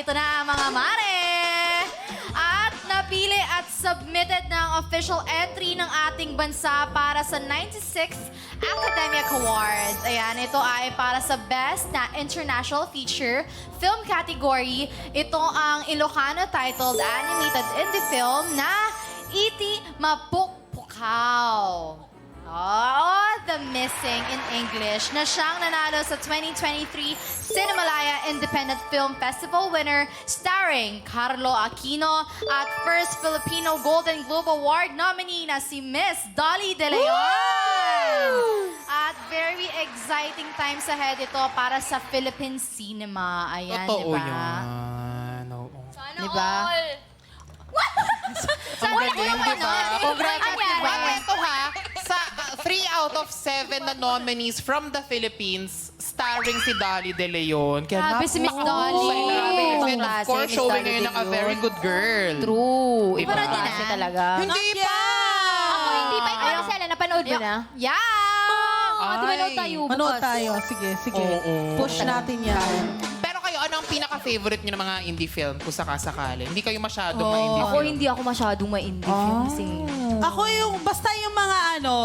ito na mga mare. At napili at submitted ng official entry ng ating bansa para sa 96th Academic Awards. Ayan, ito ay para sa Best na International Feature Film category. Ito ang Ilocano titled animated indie film na E.T. Mapukpukaw. Oh, The Missing in English na siyang nanalo sa 2023 Cinemalaya Independent Film Festival winner starring Carlo Aquino at first Filipino Golden Globe Award nominee na si Miss Dolly De Leon. At very exciting times ahead ito para sa Philippine cinema. Ayan, Totoo diba? yan. Oo. Sana Diba? all. Ang galing, di ba? Congratulations, Ayan. diba? Ito ha, sa 3 out of 7 na nominees from the Philippines, starring si Dolly De Leon. Kaya Grabe si Miss Dolly. And of Klase, course, Miss showing Dolly ngayon De ng a Leon. very good girl. True. Diba? Iba rin kasi talaga. Hindi pa! Ako hindi pa. Ikaw, Marcela, napanood mo na? Yeah! Di manood tayo bukas. Manood tayo. Sige, sige. Oo. Push natin yan. Pero kayo, ano ang pinaka-favorite nyo ng mga indie film kung sakasakali? Hindi kayo masyadong mga indie Ako film? hindi ako masyadong ma-indie films eh. Ako yung, basta yung mga ano,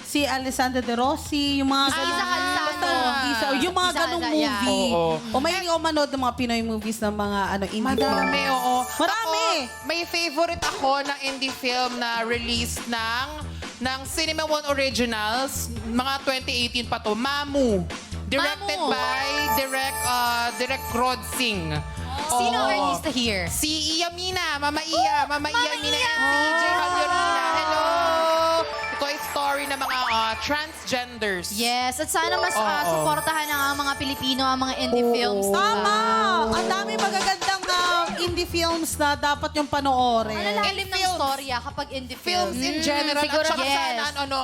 si Alessandra De Rossi, yung mga ganun. Isa Calzado. Basta, yung mga Isa ganung Calzado, yeah. movie. Oo. O may hindi ako manood ng mga Pinoy movies ng mga ano, indie Madami, films. oo. Marami. Ako, may favorite ako ng indie film na release ng Cinema One Originals, mga 2018 pa to, Mamu. Directed Mamu. by Direct Rod Singh. Sino Oo. artista here? Si Iya Mina, Mama Iya Mina Iya! and si EJ Halyorina. Hello! Ito ay story ng mga transgenders. Yes, at sana mas Oo. suportahan ng mga Pilipino ang mga indie films. Tama! Ang dami magagandang indie films na dapat yung panoorin. Ang lalalim ng Films. storya kapag indie Films films. in general siguro, at saka yes. sana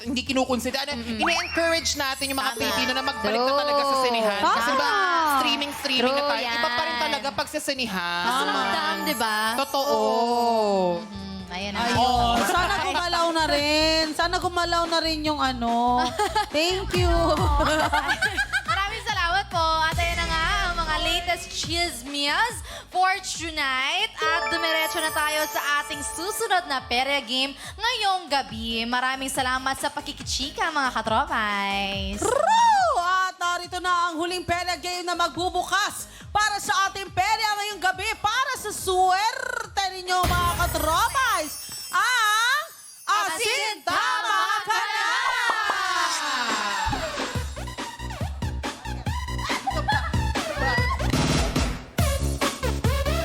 hindi kinukonsider ini-encourage natin yung mga Tama. Pilipino na magbalik na True. talaga sa sinihan. Tama. Kasi ba streaming True na tayo. yan. Iba pa rin talaga pag sa sinihan. Gusto ng dam, di ba? Totoo. Ayan na. Ayun. Sana gumalaw na rin. Sana gumalaw na rin yung ano. Thank you. Maraming salamat po. At ayan na nga ang mga latest chismias for tonight. At dumiretso na tayo sa ating susunod na Perya Game ngayong gabi. Maraming salamat sa pakikichika, mga katropais. True! At narito na ang huling perya game na magbubukas para sa ating perya ngayong gabi para sa swerte ninyo mga katropais. Ang Asin Tama Ka Na!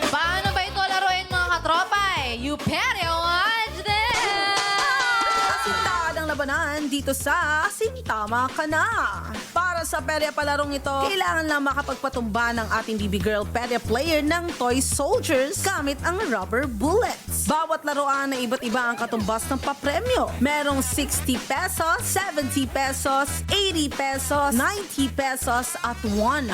Paano ba ito laruin, mga katropay? You better watch this! Asintaan ang labanan dito sa Asintama Ka Na. Para sa perya palarong ito, kailangan lang makapagpatumba ng ating BB Girl perya player ng Toy Soldiers gamit ang rubber bullets. Bawat laruan na iba't iba ang katumbas ng papremyo. Merong 60 pesos, 70 pesos, 80 pesos, 90 pesos at 100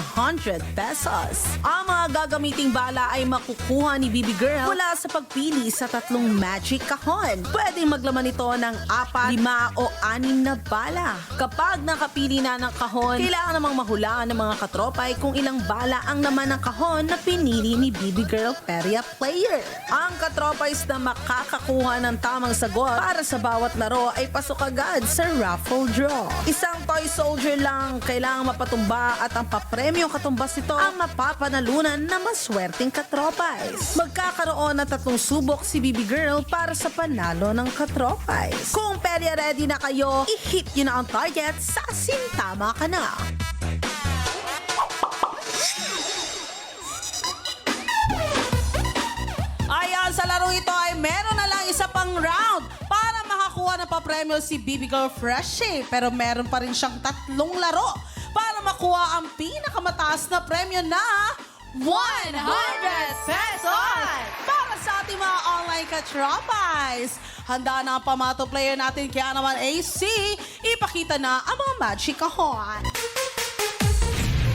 pesos. Ang mga gagamiting bala ay makukuha ni BB Girl mula sa pagpili sa 3 magic kahon. Pwedeng maglaman ito ng 4, 5 o 6 na bala. Kapag nakapili na ng kahon, kailangan namang mahulaan ng mga katropay kung ilang bala ang naman ng kahon na pinili ni BB Girl Perya Player. Ang katropays na makakakuha ng tamang sagot para sa bawat laro ay pasok agad sa raffle draw. Isang toy soldier lang kailangang mapatumba at ang papremyong katumbas nito ang mapapanalunan na maswerteng katropays. Magkakaroon ng 3 subok si BB Girl para sa panalo ng katropays. Kung perya ready na kayo, i-hit nyo na ang target sa Sintama Ka Na. Ayan, sa laro ito ay meron na lang isa pang round para makakuha ng papremyo si BB Girl Freshie. Pero meron pa rin siyang 3 laro para makuha ang pinakamataas na premyo na 100 pesos! para sa ating mga online katropais. Handa na ang pamato player natin kaya naman AC, ipakita na ang mga magic kahon.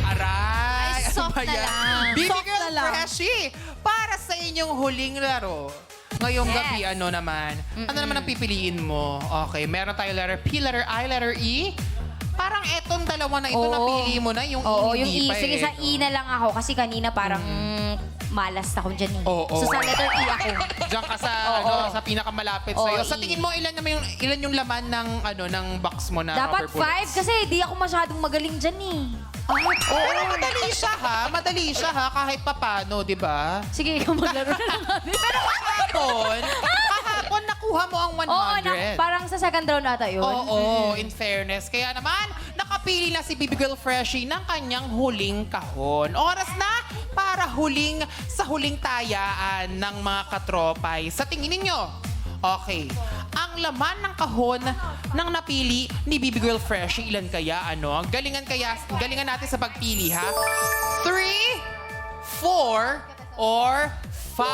Aray! Ay, soft Ano ba na yan? lang. BB Soft Girl na lang. Freshie, para sa inyong huling laro, ngayong Yes. gabi, ano naman? Ano naman ang pipiliin mo? Okay, meron tayo letter P, letter I, letter E. Parang etong dalawa na ito, Oo. napili mo na yung Oo, yung hindi E. pa Sige, eh. sa E na lang ako kasi kanina parang malas ako dyan eh. Oo. So sa letter E ako. Diyan ka sa, Oo. sa pinakamalapit Oo, sa'yo. Sa E. tingin mo, ilan yung laman ng box mo na Dapat rubber bullets? 5 kasi di ako masyadong magaling dyan eh. Pero madali siya ha. Madali siya ha, kahit papano, di ba? Sige, ikaw maglaro na lang natin. Pero kahapon nakuha mo ang 100. Oo, parang sa second round ata yun. Oo, in fairness. Kaya naman, nakapili na si Baby Girl Freshie ng kanyang huling kahon. Oras na para sa huling tayaan ng mga katropay. Sa tingin ninyo, okay, ang laman ng kahon ng napili ni Baby Girl Freshie, ilan kaya? Galingan natin sa pagpili, ha? 3, 4, or 5.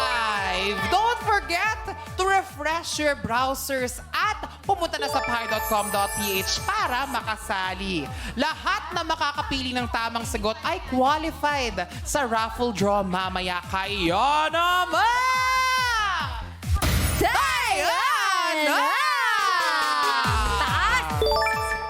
Don't forget to refresh your browsers at pumunta na sa pi.com.ph para makasali. Lahat na makakapili ng tamang sagot ay qualified sa raffle draw mamaya. Kaya naman! Diana!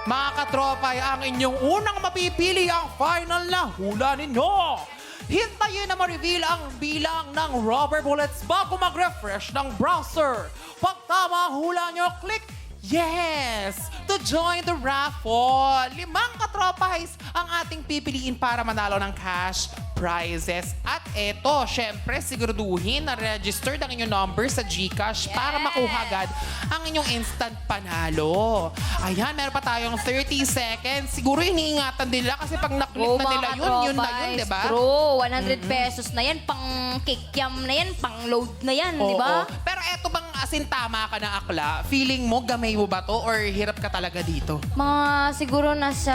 Mga katropay, ang inyong unang mapipili ang final na hula ninyo. Hintayin na ma-reveal ang bilang ng rubber bullets bago mag-refresh ng browser. Pag tama ang hula nyo, click yes to join the raffle. 5 katropais ang ating pipiliin para manalo ng cash prizes. At eto, syempre, siguraduhin na registered ang inyong number sa GCash para makuha agad ang inyong instant panalo. Ayan, meron pa tayong 30 seconds. Siguro iniingatan nila kasi pag naklik na nila yun na yun, di ba? True, 100 pesos na yan, pang kikiam na yan, pang load na yan, di ba? Oo. Pero eto bang asin tama ka na akla? Feeling mo, gamay mo ba to or hirap ka talaga dito? Mga siguro nasa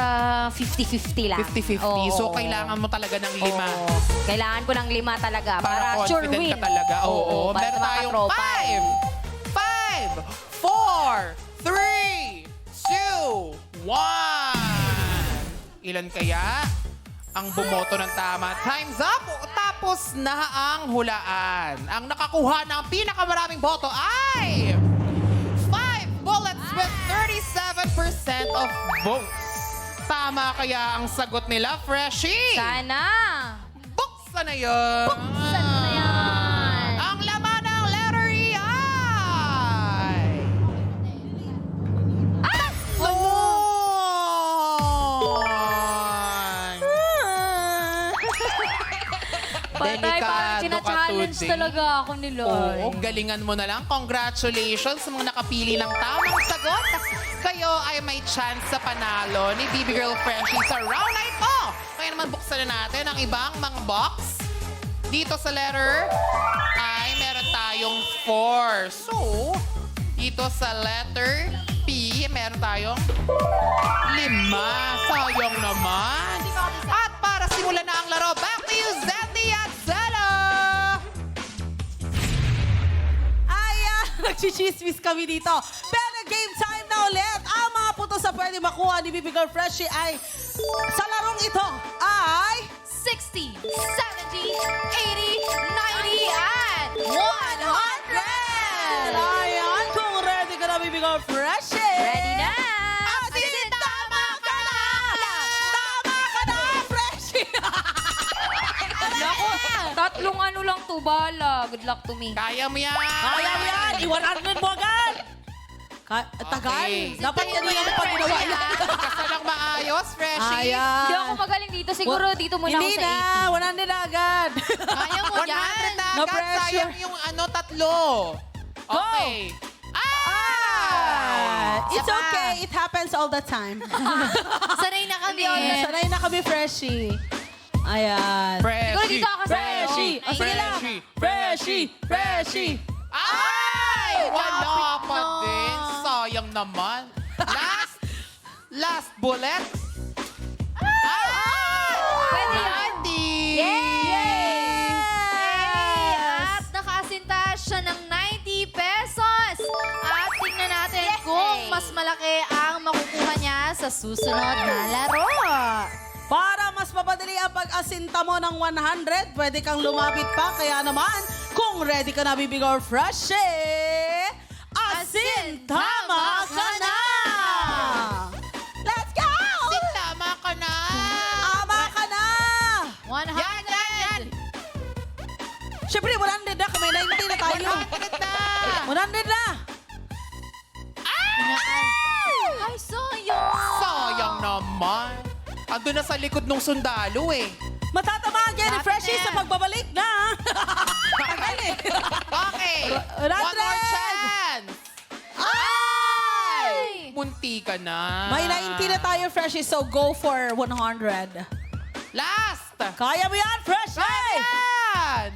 50-50 lang. 50-50. Oo. So, kailangan mo talaga ng 5. Oo. Kailangan ko ng 5 talaga para sure confident win. ka talaga. Oo. para Meron sa mga tayong katropa. 5, 4, 3, 2, 1. Ilan kaya ang bumoto ng tama? Time's up! Tapos na ang hulaan. Ang nakakuha ng pinakamaraming boto ay 5 bullets with 37% of votes. Tama kaya ang sagot nila, Freshie? Sana. Buksan na yun! Buksan na yan. Ang laman ng letter E ay... Patay, parang Delikado ka challenge today. talaga ako nila. Oo, galingan mo na lang. Congratulations sa mga nakapili ng tamang sagot. Kayo ay may chance sa panalo ni Baby Girl Freshie sa round na ito. Kaya naman buksan na natin ang ibang mga box. Dito sa letter ay meron tayong 4. So, dito sa letter P, meron tayong 5. Sayang naman. At para simulan na ang laro, back to you, Zendy at Zella! Ayan, nagchichismis kami dito. Pero game time na ulit. Ang mga putos na pwede makuha ni Baby Girl Freshie ay sa larong ito ay 60, 70, 80, 90, at 100! Ayan, kung ready ka na, Baby Girl Freshie. Ready na! Asin, tama ka na! Tama ka na, Freshie! Naku, tatlong ano lang to, bala. Good luck to me. Kaya mo yan! Kaya mo yan! I-100 mo agad! Tagal. Okay. Dapat yan yung pag ginawa niya. Kasi lang maayos, Freshie. Hindi ako magaling dito. Siguro dito muna ako Hindi sa na, 100 na agad. Kaya mo 100 yan! na No agad. pressure. Sayang yung tatlo. Okay. It's okay. It happens all the time. Sanay na kami. Sanay na kami, Freshie. Ayan. Siguro dito ako sa Freshie! ano. O, sige lang. Freshie! Freshie! Ay! Wala pa din. Sayang naman. Last bullet. Pwede yun. Andy! At nakaasinta siya ng 90 pesos. At tingnan natin kung mas malaki ang makukuha niya sa susunod na laro. Para mas mapadali ang pag-asinta mo ng 100, pwede kang lumapit pa. Kaya naman, kung ready ka na, Baby Girl Freshie, asin, tama ka na! Let's go! Siyempre, 100 na. Kami 90 na tayo. 100 na! 100 na. Ay, sayang. Sayang naman. Ando na sa likod ng sundalo eh. Matatamaan yan ni Lapit Freshy na. sa pagbabalik na. Tagal eh. Okay. 100. One more chance. Ay! Munti ka na. May 90 na tayo, Freshy, so go for 100. Last. Kaya mo yan, Freshy! Yan!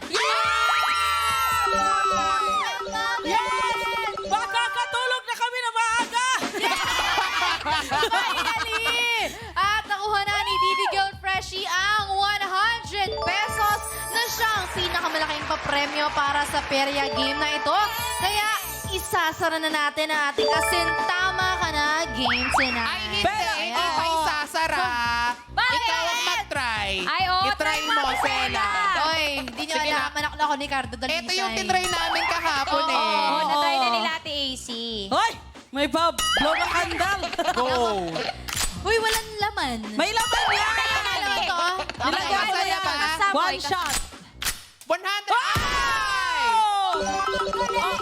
Yes! Makakatulog na kami na maaga! Finally! At nakuha na ni Bibi Girl Freshie ang 100 pesos na siyang pinakamalaking papremyo para sa perya game na ito. Kaya isasara na natin ang ating Kasintama Ka Na game tonight. Ay, hindi. Pero, Hindi pa isasara. Bakit? Ikaw ang mag-try. Ay, oo, I-try try mo, mo, Sela. Oy, hindi niyo Sige na. alam. Anak na ako ni Cardo Dalisay. Ito yung tinry namin kahapon eh. Oo, na-try na Oo. nila Ate AC. Hoy! May blow na kandal. Go. Uy, walang laman. May laman yan! May laman to. Nilagyan mo Masaya yan. ba? One shot. 100. Ay!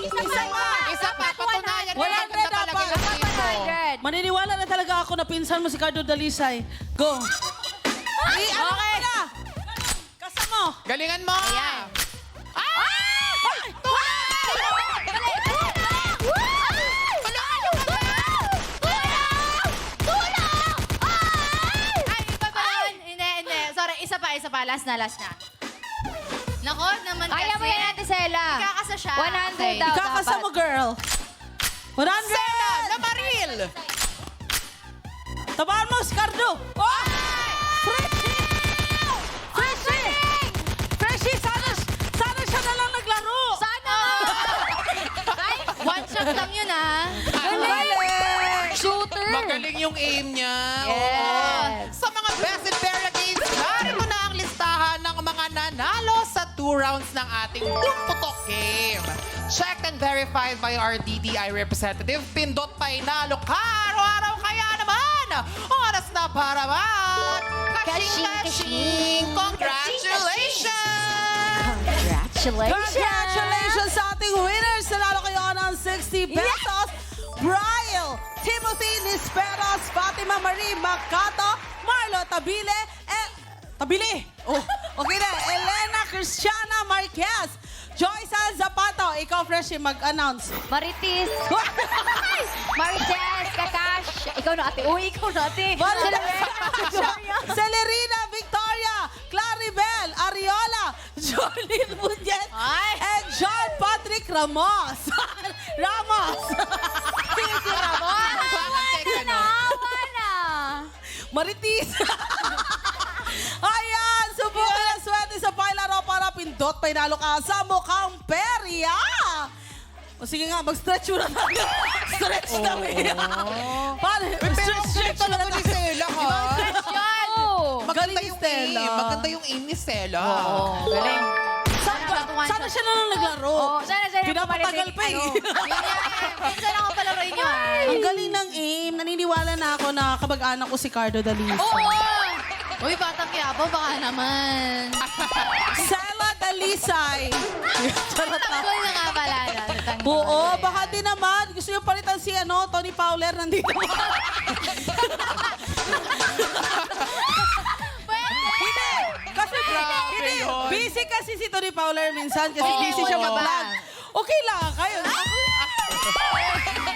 Isa pa. Isa pa, patunayan na 100 maganda talaga dapat. yung team mo. 100. Maniniwala na talaga ako na pinsan mo si Cardo Dalisay. Go! Ano ka na? Kasama. Galingan mo. Ayan. Ay, iba ba yun? Hindi. Sorry, isa pa. Last na. Nako, naman kasi. Kaya mo yan, Ate Sela. Ikakasa siya. 100 daw. Ikakasa mo, girl. 100! Sela na Maril. Tabahan mo si Cardo. Oh! Freshy! Sana siya na lang naglaro. Sana! Ay, one shot lang yun, ah. Galing! Shooter. Magaling yung aim niya. Yes. Oo. Sa mga Best in Perya Games, narito na ang listahan ng mga nanalo sa 2 rounds ng ating Pumputok game. Checked and verified by our DTI representative, Pindot Painalo ka! Araw-araw kaya naman! Oras na para Kashing! Congratulations! Congratulations sa ating winners! Nanalo kayo ng 60 pesos. Brian, Timothy Nisperos, Fatima Marie Macato, Marlo Tabile, Tabile! Oh, okay na. Elena Cristiana Marquez, Joyce Zapato. Ikaw, Freshie, mag-announce. Maritis. Marites, Kakash. Ikaw na, Ate. Uy, ikaw na, Ate. Celerina Victoria, Claribel Ariola, Jolene Muñez, Ay. and John Patrick Ramos. Ramos! Si Ramon. Bakit teka no? Awa na. Maritis! Ayan! Subukan ang swerte sa pailaro para Pindot Painalo ka sa mukhang perya! O sige nga, mag-stretch muna tayo. Stretch na Paano? Pero ang galing talaga ni Sela, ha? Oh. Magaling Maganda ni yung Stella. aim. Maganda yung aim ni Stella. Galing. Sana siya na lang naglaro. Sana Pinapatagal pa eh. Minsan ako palaroin nyo, ah. Ang galing ng aim. Naniniwala na ako na kabag-anak ko si Cardo Dalisay. Oo! Uy, Batang Quiapo, baka naman. Sela Dalisay. Charot na. Tanggol na nga pala. Tanggol. Oo, baka din naman. Gusto niyo palitan si Tony Fowler nandito. Hindi. Kasi Grabe hindi. yun. Busy kasi si Tony Fowler minsan kasi Oo, busy siya yun. mag-vlog. Okay lang. Kayo.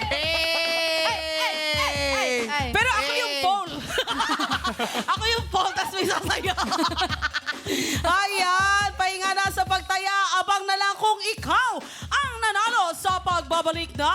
Hey! Ay. Pero ako yung pole. Ako yung pole, tas may sasaya. Ayan, pahinga na sa pagtaya. Abang na lang kung ikaw ang nanalo sa pagbabalik na